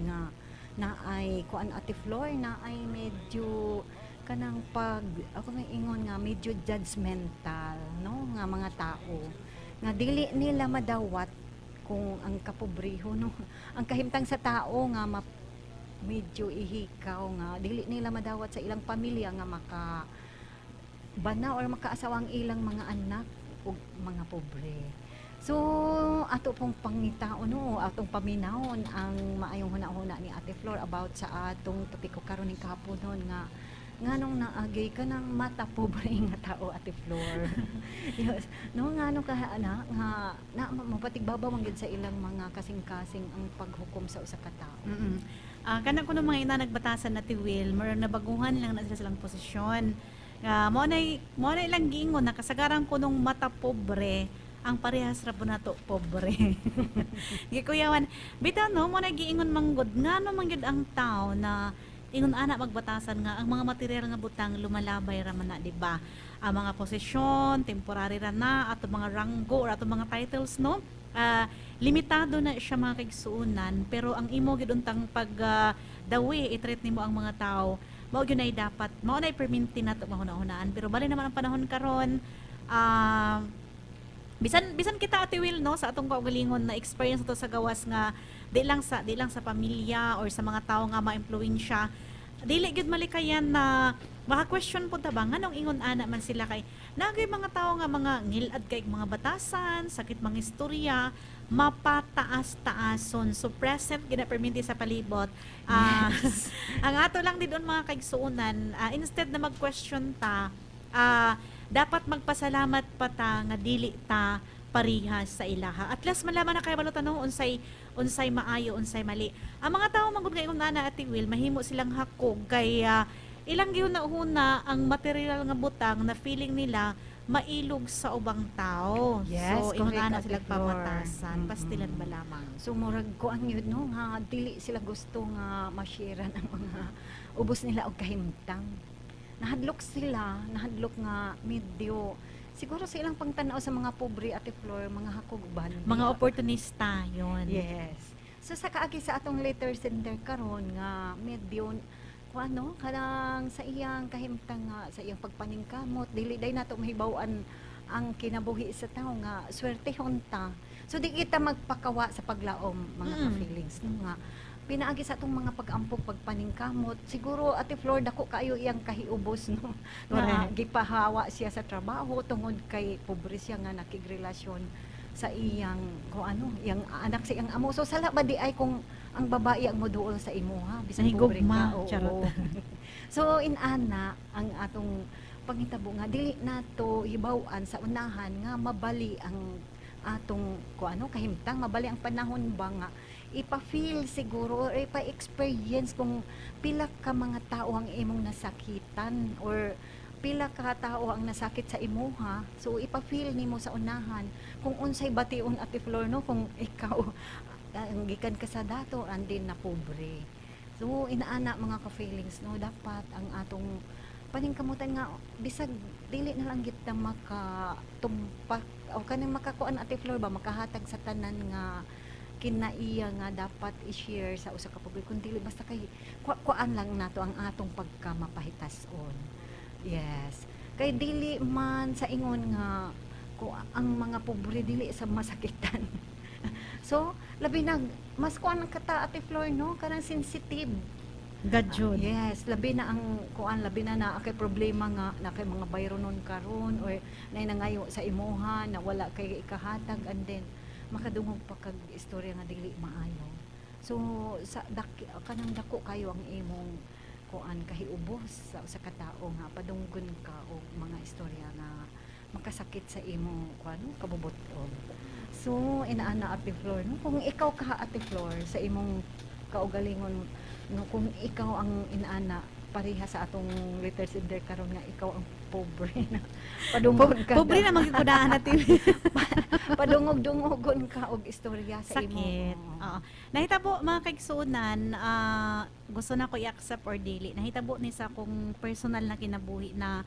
nga na ay kuan ate Flor na ay medyo kanang pag ako may ingon nga medyo judgmental no nga mga tao nga dili nila madawat kung ang kapobreho no ang kahimtang sa tao nga medyo ihikaw nga dili nila madawat sa ilang pamilya nga bana or makaasawang ilang mga anak o mga pobre. So, ato pong pangitao no, atong paminawon ang maayong huna-huna ni Ate Flor about sa atong topiko karon ning kahaponon nga nganong naagay ka ng mata pobre nga tao Ate Flor. Yes. No nganong ka na mapatigbabaw man gyud sa ilang mga kasing-kasing ang paghukom sa usa ka tawo. Kana kuno mga ina nagbatasan na tiwil, murag nabaguhan lang na sila silang posisyon. Mo na ilang giingon na kasagaran ko nung mata pobre ang parehas ra po nato pobre. Gikuyawan, bitaw no mo na giingon manggod ngano man gyud ang tao na ingon ana magbatasan nga ang mga material nga butang lumalabay ra man na, di ba? Ang mga posisyon, temporary ra na ato mga ranggo or ato mga titles no. Limitado na siya mga kaigsuunan pero ang imo gid untang pag dawi i-treat nimo ang mga tao mao gyud ay dapat mao na perminti nato mahuna-hunaan pero bali naman ang panahon karon bisan kita Ate Will no sa atong kaugalingon na experience to sa gawas nga di lang sa pamilya or sa mga tao nga maimpluwensya dili gyud malikayan na baka question po ta ba nganong ingon ana man sila kay nagay mga tao nga mga ngilad kay mga batasan sakit mga istorya mapataas-taason so present gina perminti sa palibot Yes. ang ato lang din mga kaigsuunan instead na mag-question ta dapat magpasalamat pa ta nga dili ta parihas sa ilaha. At least malaman na kay balutan no unsay maayo, unsay mali. Ang mga tao manggod kay kung nana Ate Will mahimo silang hakog kay ilang gyud na una ang material nga butang na feeling nila mailog sa ubang tao. Yes, So ingon correct, ana Ate sila Flor. pamatasan, pastilan ba lamang. So murag ko ang yun no nga dili sila gusto nga ma-share ang mga ubos nila og kahimtang. Nahadlok nga medyo siguro sa ilang pangtanaw sa mga pobre Ate Flor, mga hakog bandi. Mga oportunista yon. Yes. So sa kaagi sa atong letter sender karon nga medyo kung ano kanang sa iyang kahimtang nga sa iyang pagpaningkamot dili day nato mahibaw-an ang kinabuhi sa tao nga swertehon ta. So di kita magpakawa sa paglaom mga ka-feelings no nga pinaagi sa atong mga pag-ampog pagpaningkamot siguro Ate Flor dako kayo iyang kahiubos no nga Correct. gipahawa siya sa trabaho tungod kay pobre siya nga nakigrelasyon sa iyang kung ano iyang anak sa iyang amo so sala ba di ay kung ang babae ang moduol sa imuha bisan pobre ka Nahigugma, oo. charot. So inana ang atong pangitabo nga dili nato hibaw-an sa unahan nga mabali ang atong kung ano kahimtang mabali ang panahon ba nga ipa-feel siguro or ipa-experience kung pila ka mga tao ang imong nasakitan or pila ka tao ang nasakit sa imuha so ipa-feel nimo sa unahan kung unsay bation Ate Flor no kung ikaw ang gikan ka sa dato andin na pobre so inaana mga ka-feelings no dapat ang atong paningkamutan nga bisag dili na lang kita makatumpak o kanang makakuan Ate Flor ba makahatag sa tanan nga kinaiya nga dapat i-share sa usa ka publiko kundi basta kay kuan lang nato ang atong pagkamapahitason. Yes. Kay dili man sa ingon nga ang mga pobre dili sa masakitan. So, labi na mas kuan ang kata Ate Flor no kanang sensitive. Gadjud. Yes, labi na ang kuan labi na kay problema nga na kay mga bayronon karon or nay nangayo sa imuha na wala kay ikahatag and then makadungog pa kag istorya nga dili maayo. So sa kanang dako kayo ang imong kuan kahiubos sa katao nga padunggon ka og mga istorya nga makasakit sa imong kuan kabubuton. So inaana Ate Flor no kung ikaw ka Ate Flor sa imong kaugalingon no kung ikaw ang inaana pareha sa atong letter sender karon nga ikaw ang pobre na padungog ka Pobre na magkikudaan natin. padungog-dungogon ka og istorya sa imo. Sakit. Oo. Nahitabo mga kaigsuunan, gusto na ko i-accept or dili. Nahitabo ni sa kung personal na kinabuhi na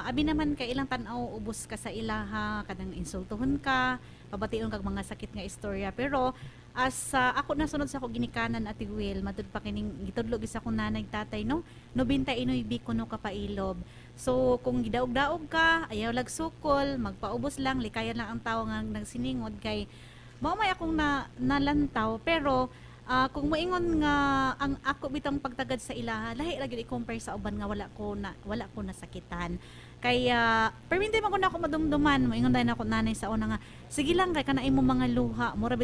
abi naman kay ilang tan-aw ubos ka sa ilaha, kadang insultuhon ka, pabation kag mga sakit nga istorya. Pero as ako nasunod sa ako ginikanan Ate Will, matud pa kining gitudlog sa akong nanay tatay no 91 bikuno ka pailob. So kung gidaog-daog ka, ayaw lag sukol, magpaubos lang, likayan lang ang tawo nga nagsiningod kay mao may akong nalantaw pero kung moingon nga ang ako bitang pagtagad sa ilaha lahi ra gyud i-compare sa uban nga wala ko nasakitan kaya pero hindi man ko na ako madumduman moingon dahil ako nanay sa una nga sige lang kay kana imo mga luha mura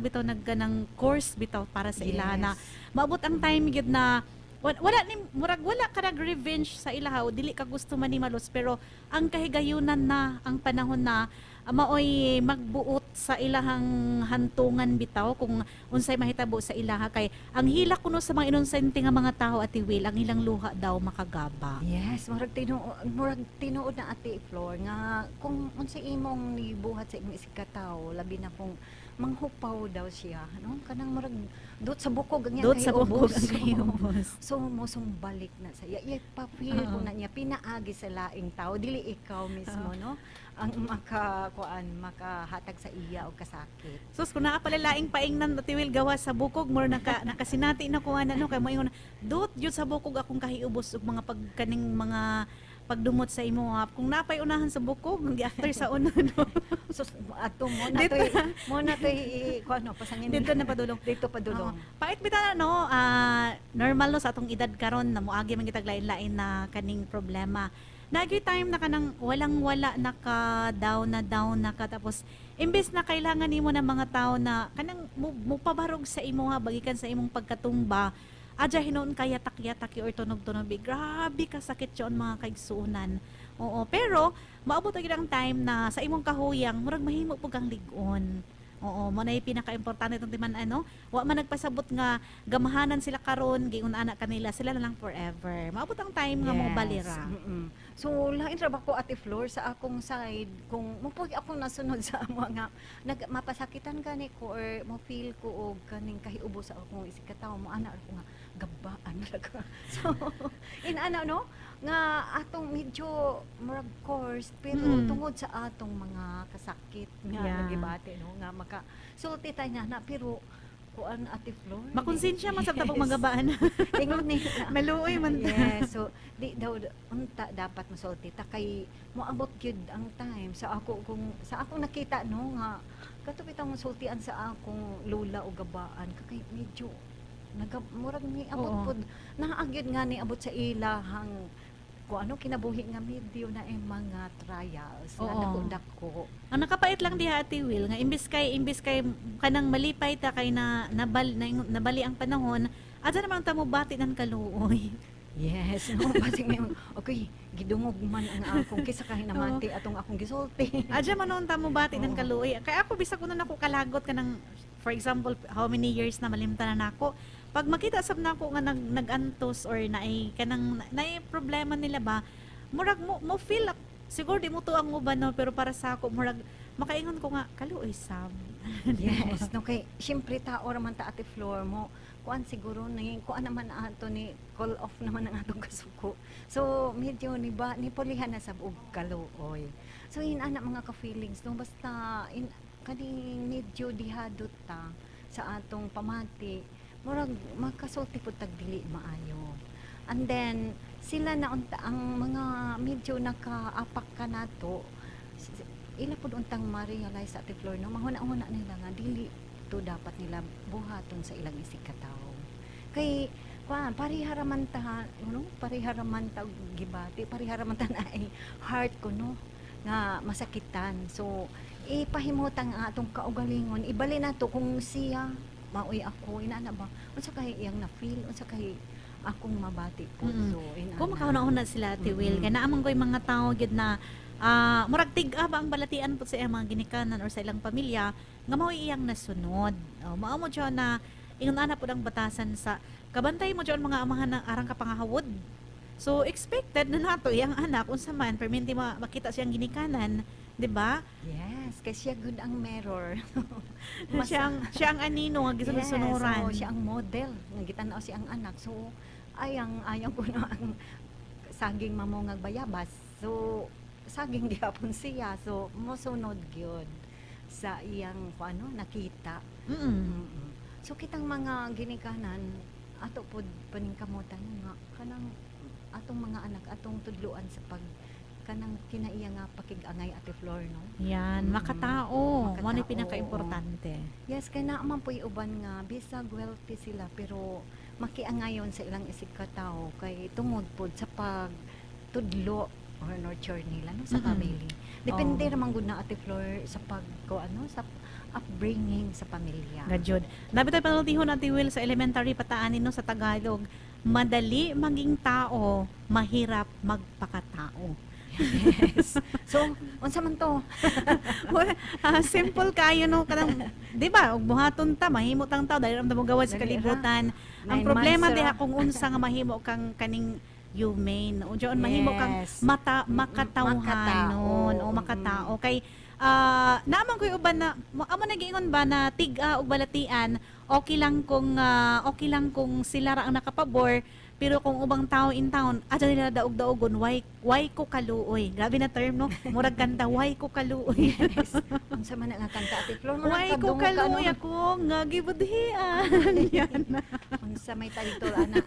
bitaw nagganang course bitaw para sa ilaha na maabot ang time gyud na wala ni murag wala ka nag revenge sa ilaha o dili ka gusto man ni malos pero ang kahigayunan na ang panahon na maoy magbuot sa ilahang hantungan bitaw kung unsay mahitabo sa ilaha kay ang hila kuno sa mga inosente nga mga tao Ate Will ang ilang luha daw makagaba. Yes, murag tinuod na Ate Flor nga kung unsay imong nibuhat sa imong isikataw, labi na kung manghupaw daw siya, no? Kanang murag dot sa bukog ang Dot sa bukog ubos. ang kayubos. So mosong balik na sa iya pa-feel ko na niya pinaagi sa laing tao dili ikaw mismo, no? Ang makahatag sa iya o kasakit. Sus kung naa pala laing paingnan Ate Will gawa sa bukog more nakasinati na ko ano kay mo ingon dot jud sa bukog akong kahiubos ug mga pagkaning mga pagdumot sa imo kung napay unahan sa bukog hindi after sa una no. So ato mo na toy kuno pasangin Dito na padulong. dito padulong. Pait bitaw no, normal no sa atong edad karon na moagi man kitag lain-lain na kaning problema. Nagi time na kanang walang-wala down na ka tapos imbes na kailangan nimo ng mga tao na kanang mupabarog sa imo bagikan sa imong pagkatumba. Adya hinuon kaya takya-taki or tunog-tunog grabe ka sakit yon mga kaigsuunan. Oo, pero maabot gyud ang time na sa imong kahuyang murag mahimo pug kang lig-on. Oo, mo na pinaka-importante itong timan ano, wa man nagpasabot nga gamahanan sila karon giingon anak kanila sila na lang forever. Maabot ang time nga mo balira. Mm-mm. So lain ra ba ko Ate Flor sa akong side kung mo akong nasunod sa mga mapasakitan gani ko or mo feel ko og kaning kahiubo sa akong isikataw mo ana ko nga gabaan talaga. So ana no nga atong medyo murag course pero tungod sa atong mga kasakit nga Yeah. nagibate no nga maka sulti tayo na pero kuan Ate Flor Makonsensya man sa tabang magabaan. ingon ni Maluoy man ta. yes so di daw unta dapat masulti ta kay moabot gyud ang time sa akong nakita no nga kato bitang masultian sa akong lula o gabaan kay medyo murag ni abot Oo. pud naagyud nga ni abot sa ilahang kung ano kinabuhi nga medyo na mga trials na Oo. dako. Ang nakapait lang diha Ate Will nga imbis kay kanang malipay ta kay nabali ang panahon, adya naman ta mo bati nan kaluoy. Yes, no, basig ngayon, okay, gidungog man ang akong kisa kahi namati atong akong gisulti. Adya man ta mo bati nan Oo. kaluoy. Kay ako bisag kuno nako kalagot kanang for example how many years na malimtan na nako. Pag makita sab nako nga nagantos or naay kanang naay problema nila ba, murag mo feel up. Siguro di mo tuang mo ba no, pero para sa ako murag makaingon ko nga kaluoy sab. Yes, no kay syempre tao raman ta Ate Flor mo kuan siguro ni kuan naman ato ni call off naman ang atong kasuko. So medyo ni pulihan na sa og kaluoy. So ana mga ka-feelings no basta kaning medyo dihadot ta sa atong pamati murag makasulti pud tag dili maayo. And then sila na ang mga medyo nakaapak ka nato ila pud untang ma-realize sa Ate Flor no mahuna-huna nila nga dili to dapat nila buhaton sa ilang isikataw kay pariharaman ta no pariharaman ta og gibati pariharaman ta na ay heart ko no nga masakitan so ipahimutang ang atong kaugalingon ibali nato kung siya maoy ako inana ba unsa kay iyang na feel unsa kay akong mabati po Mm-mm. so inana Kung makahuna-una sila Ate Will, kay naamang ko'y mga tao gyud na murag tig-a ba ang balatian po sa iyang mga ginikanan or sa ilang pamilya nga mao iyang nasunod. Mao mo dyan na ingon ana pud ang batasan sa kabantay mo dyan mga amahan ng arang kapangahawod. So expected na nato iyang anak unsa man perminti makita siyang ginikanan, 'di ba? yes kay siya good ang mirror Siya ang anino nga gisunod-sunuran. so, siya ang model nga gitan-aw siya ang anak so ayang ko na ang saging mamongag bayabas so saging gihapon siya so mosunod gyud sa iyang ano nakita. Mm. Mm. So kitang mga ginikanan ato pod paningkamutan nga kanang atong mga anak atong tudluan sa pag kanang kinaiya nga pakig-angay Ate Flor no. Yan, Mm. makatao. Mo ni Makatao, pinaka-importante. Yes, kay naa man po'y uban nga bisag wealthy sila pero makiangayon sa ilang isig katao kay tungod pod sa pag tudlo or nurture nila no, sa Mm-mm. family. Depende Oo. naman gud na Ate Flor sa pag ano sa upbringing sa pamilya. Gajud. Nabi tayo panultihon Ate Will sa elementary pataanin no sa Tagalog. Madali maging tao, mahirap magpakatao. Yes. So, unsa man to? Well, simple kayo no kanang di ba ug buhaton ta mahimo tang tao dahil ramdam mo gawad sa Dali ra. kalibutan. Ang 9 problema months diha ra. kung unsa nga mahimo kang kaning humane. O diyon mahimo kang Yes. makatawhanon o Makatao. makatao kay naaman ko'y uban na amo nagiingon ba na tig-a og balatian okay lang kung sila ra ang nakapabor pero kung ubang tao in town adto nila daog-daogon why ko kaluoy grabe na term no murag kanta why ko kaluoy Yes. Unsa man na nga kanta Ate Flor? why ko Kadungog ka, no? kaluoy ako nga gibudhian yan Unsa may talitol ana.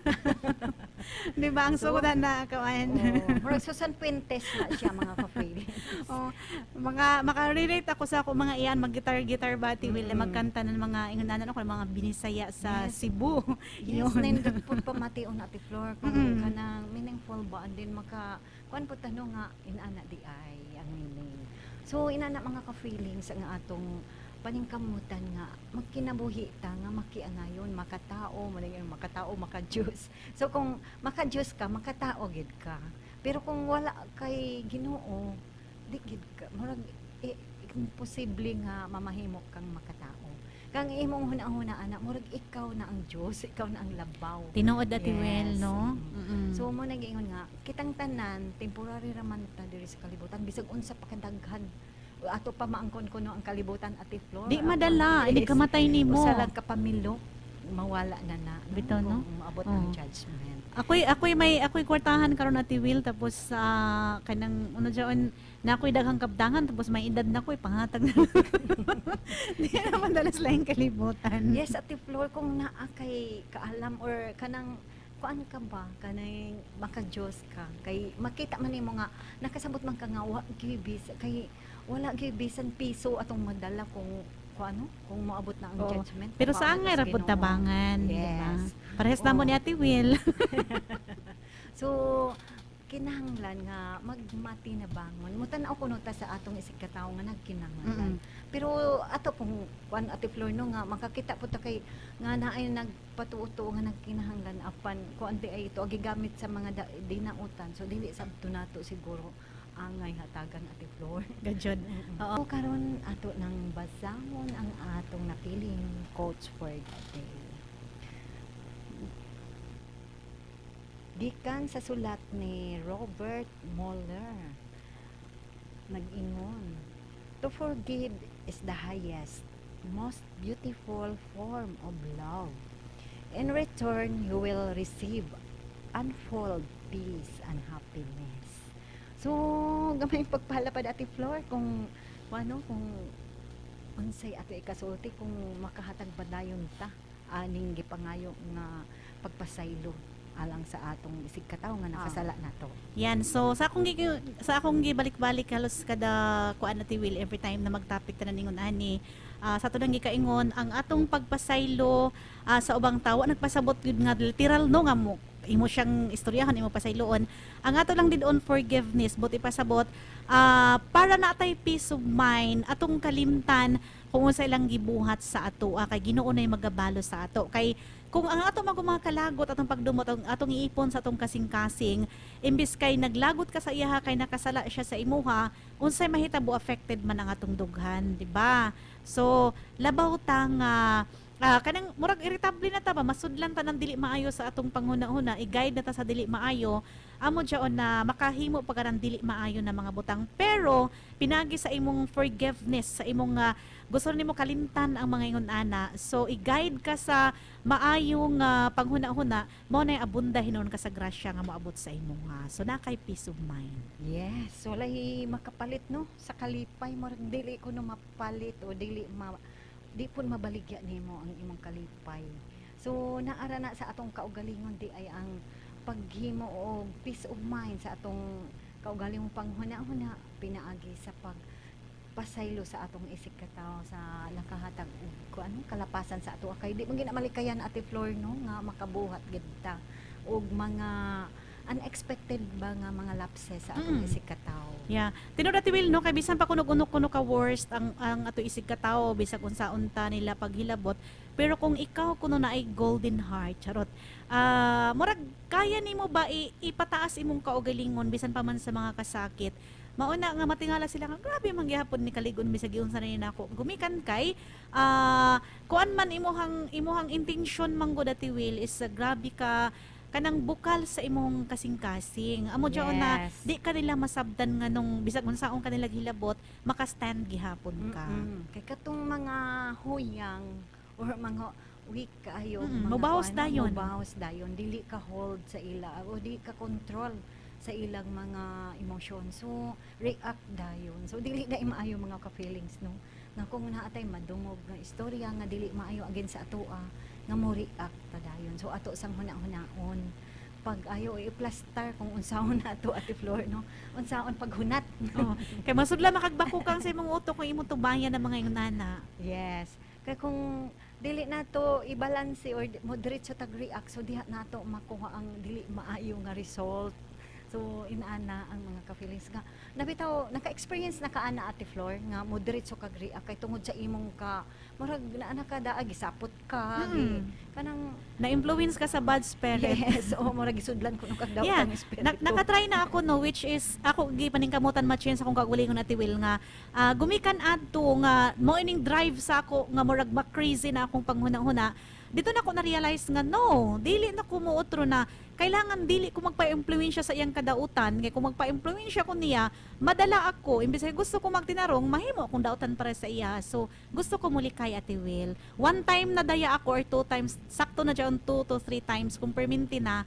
di ba ang So, sudan na kawan Murag Susan Puentes na siya mga ka-feelings. Oh, mga makarelate ako sa ako mga iyan mag-gitar ba Will na Mm. magkanta ng mga ingunanan ako ng mga binisaya sa Yes. Cebu. Yes, Yun. nindot po pamation Ate Flor kung Mm-mm. kanang meaningful ba and then kuan po tanong nga inana di ay ang meaning. So inana mga ka-feelings ang atong paningkamutan nga magkinabuhi ta nga makiangayon makatao maningin makatao maka-Diyos. So kung maka-Diyos ka makatao gid ka. Pero kung wala kay Ginoo di gid ka murag imposible nga mamahimo kang makatao. Kang imong huna-huna anak murag ikaw na ang Diyos, ikaw na ang labaw. Tinuod Ate Yes. Will, no? So mo nag-ingon nga kitang tanan temporary raman ta diri sa kalibutan bisag unsa pa kadaghan ato pa maangkon kuno ang kalibutan Ate Flor. Di madala, Yes. hindi kamatay nimo. Usa lang kapamilok mawala na Bitaw, no? Kung maabot Oo. ang judgment. Ako'y kwartahan karon Ate Will tapos kanang ano diyon na ako'y daghang kabdangan tapos may edad na ko'y pangatag na. Di naman dalas laing kalibutan. Yes, Ate Flor, kung naa kay kaalam or kanang kuan ka ba kanang maka-Diyos ka kay makita man nimo nga nakasabot man ka nga wa gibis kay wala gibisan piso atong madala kung ano kung moabot na ang Oo. judgment. Pero Paano sa angay sa ra pud Ginoo? tabangan, di ba? Yes. Parehas na mo Oo. ni Ate Will. So kinahanglan nga magmati na bangon mutan-aw kuno ta sa atong isig katawo nga nagkinahanglan. Pero ato pong kuan Ate Flor no nga makakita po ta kay nga naay nagpatuto nga nagkinahanglan apan kuan di ay ito gigamit sa mga dinautan so dili sabto nato siguro angay hatagan Ate Flor. Gajod. Oo karon ato nang basahon ang atong napiling quotes for the day. Gikan sa sulat ni Robert Mueller nag-ingon, to forgive is the highest, most beautiful form of love. In return, you will receive unfold peace and happiness. So, gamay pagpalapad Ate Flor kung kung unsay ato ikasulti kung makahatag badayon ta aning gipangayo nga pagpasaylo alang sa atong isig katawo nga nakasala nato. Yan. So sa akong gibalik-balik halos kada kuan Ate Will every time na mag-topic ta ningon ani sa ato nang gikaingon ang atong pagpasaylo sa ubang tawo nagpasabot gyud nga literal no nga mo imo siyang istoryahan imo pasayloon ang ato lang din on forgiveness but ipasabot para natay peace of mind atong kalimtan kung unsa ilang gibuhat sa ato kay Ginoo nay magabalo sa ato kay kung ang ato mga kalagot atong pagdumot atong iipon sa atong kasing-kasing imbis kay naglagot ka sa iyaha kay nakasala siya sa imuha unsay mahitabo affected man ang atong dughan di ba so labaw ta nga kanang murag irritable na ta ba masudlan ta ng dili maayo sa atong panghuna-huna i-guide na ta sa dili maayo amo jaon na makahimo pa ka ng dili maayo na mga butang pero pinagi sa imong forgiveness sa imong gusto nimo kalimtan ang mga ingon ana so i-guide ka sa maayong panghuna-huna mo na abunda hinon ka sa grasya nga moabot sa imong so na kay peace of mind. Yes, walay makapalit no sa kalipay mo dili ko no mapalit o di pun mabaligya nimo ang imong kalipay. So naara na sa atong kaugalingon di ay ang paghimo og peace of mind sa atong kaugalingong panghuna-huna pinaagi sa pasaylo sa atong isig katawo sa nakahatag og kuan kalapasan sa ato kay di man ginamalikayan ate Flor no nga makabuhat gid ta og mga unexpected ba nga mga lapses sa atong isig katawo. Yeah. Tinud Ate Will no kay bisan pa kuno ka worst ang ato isig ka tawo bisag unsaon ta nila paghilabot pero kung ikaw kuno na ay golden heart charot. Murag kaya nimo ba ipataas imong kaugalingon bisan pa man sa mga kasakit. Mauna nga matingala sila nga grabe mangyapon ni kaligon bisag giunsa na ni nako. Gumikan kay kuan man imuhang intensyon manggod Ate Will is grabe ka kanang bukal sa imong kasing-kasing. Amo jaon na Yes. di ka nila masabdan nga nung bisag unsaon kanila gilabot, maka-stand gihapon ka. Kay katong mga huyang or mga weak kaayo Mubawas dayon. mubawas dayon dili ka hold sa ila o di ka control sa ilang mga emotion so react dayon so dili na maayo mga ka feelings no nga kung naatay madungog nga istorya nga dili maayo agin sa atoa nga mo react ta dayon so ato sang huna-hunaon pag ayo i-plaster kung unsaon na ato Ate Flor no unsaon paghunat. Oh, kay masudla makagbako kang sa imong utok kung imong tubayan ng mga ingonana. Yes. Kaya kung dili nato i-balance or mo diretso tag-react so diha nato makuha ang dili maayo nga result. So inaana ang mga ka-feelings nga nabitaw naka-experience na kaana Ate Flor nga mo diretso kag-react kay tungod sa imong ka murag naa ka daa gisapot ka kanang Na-influence ka sa bad spirit. yes o murag gisudlan ko nung kagdaw Yeah, kang espiritu. nakatry na ako no which is ako gi paningkamutan match sa akong kagulingon Ate Will nga gumikan adto nga mo ining drive sa ako nga murag ba crazy na akong panghuna-huna dito na ko na-realize nga no dili na ko muotro na kailangan dili ko magpa-impluwensya sa iyang kadautan kay kung magpa-impluwensya ko niya madala ako imbes ay gusto ko magtinarong mahimo akong dautan para sa iya so gusto ko muli kay Ate Will one time na daya ako or two times sakto na dyan 2 to 3 times kung perminti na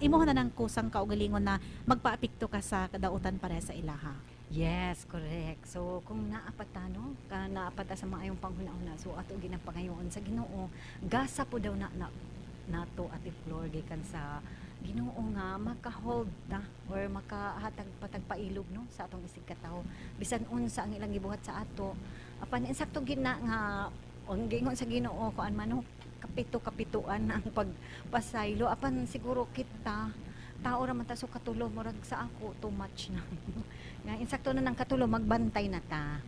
imuha na ng kusang kaugalingon na magpaapikto ka sa kadautan para sa ilaha. Yes, correct. So, kung naapatano, naapata sa maayong panghuna-huna, so ato ginapangayoon sa Ginoo, gasa po daw nato Ate Flor gikan sa Ginoo nga maka-hold na or makahatag patagpailog no sa atong isig katawo. Bisan unsa ang ilang gibuhat sa ato, apan insakto gina nga ang gingon sa Ginoo kuan man no, kapito-kapituan ang pagpasaylo apan siguro kita tao ra man ta so katulo murag sa ako too much na nga insakto na ng katulo magbantay na ta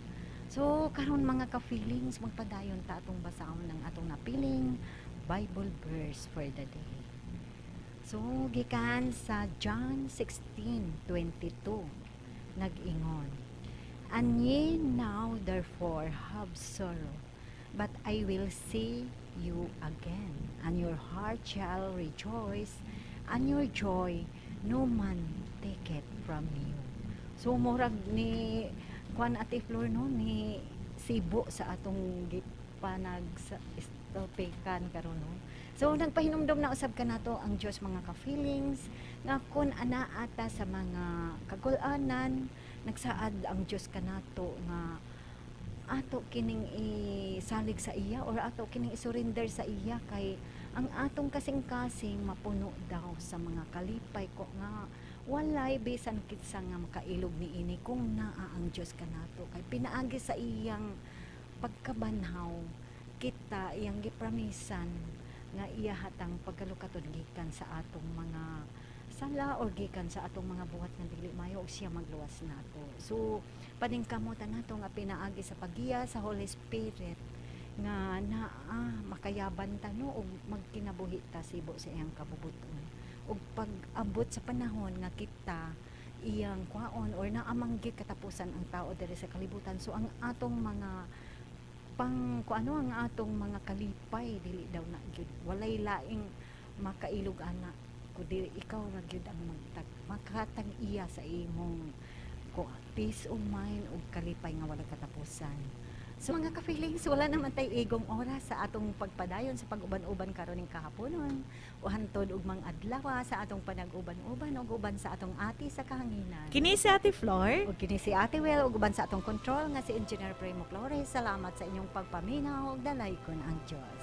so karon mga ka-feelings magpadayon ta atong basahon ng atong napiling Bible verse for the day so gikan sa John 16:22 nag-ingon and ye now therefore have sorrow but I will see you again and your heart shall rejoice and your joy no man take it from you. So murag ni kuan Ate Flor no ni sibo sa atong gipanag sa topikan karon no. So nagpahinumdom na usab kanato ang Dios mga ka-feelings nga kun ana ata sa mga kagul-anan nagsaad ang Dios kanato nga ato kining isalig sa iya or ato kining isurrender sa iya kay ang atong kasing-kasing mapuno daw sa mga kalipay ko nga walay bisan kitsa nga makailog ni ini kung naa ang Dios kanato kay pinaagi sa iyang pagkabanhaw kita iyang gipramisan nga iya hatang pagkalukatod gikan sa atong mga sala or gikan sa atong mga buhat nga dili mayo og siya magluwas nato. So paningkamutan nato nga pinaagi sa pagiya sa Holy Spirit nga makayaban ta no og magkinabuhi ta sibo sa iyang kabubuton. Og pag-abot sa panahon nga kita iyang kwaon or naamanggi katapusan ang tao diri sa kalibutan. So ang atong mga pang kuano ang atong mga kalipay dili daw na gyud walay laing makailog ana kundi ikaw ra gyud ang makatag iya sa imong peace of mind ug kalipay nga wala katapusan. So mga ka-feelings, wala naman tay igong oras sa atong pagpadayon sa pag-uban-uban karon ning kahaponon o hantod ug mga adlaw sa atong panag-uban-uban ug uban sa atong ati sa kahanginan. Kini si Ate Flor. Ug kini si Ate Wel ug uban sa atong control nga si Engineer Primo Flores. Salamat sa inyong pagpaminaw ug dalay kon ang Dios.